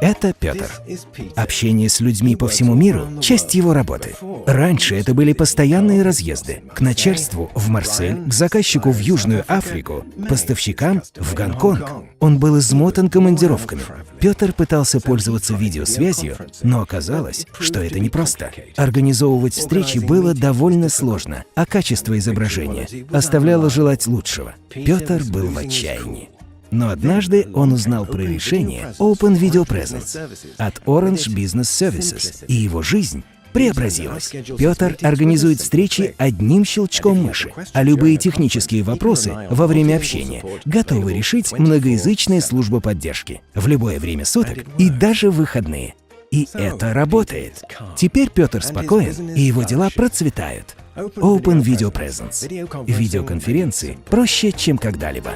Это Петр. Общение с людьми по всему миру – часть его работы. Раньше это были постоянные разъезды. К начальству в Марсель, к заказчику в Южную Африку, к поставщикам в Гонконг. Он был измотан командировками. Петр пытался пользоваться видеосвязью, но оказалось, что это непросто. Организовывать встречи было довольно сложно, а качество изображения оставляло желать лучшего. Петр был в отчаянии. Но однажды он узнал про решение Open Video Presence от Orange Business Services, и его жизнь преобразилась. Петр организует встречи одним щелчком мыши, а любые технические вопросы во время общения готовы решить многоязычная служба поддержки в любое время суток и даже в выходные. И это работает. Теперь Петр спокоен, и его дела процветают. Open Video Presence. Видеоконференции проще, чем когда-либо.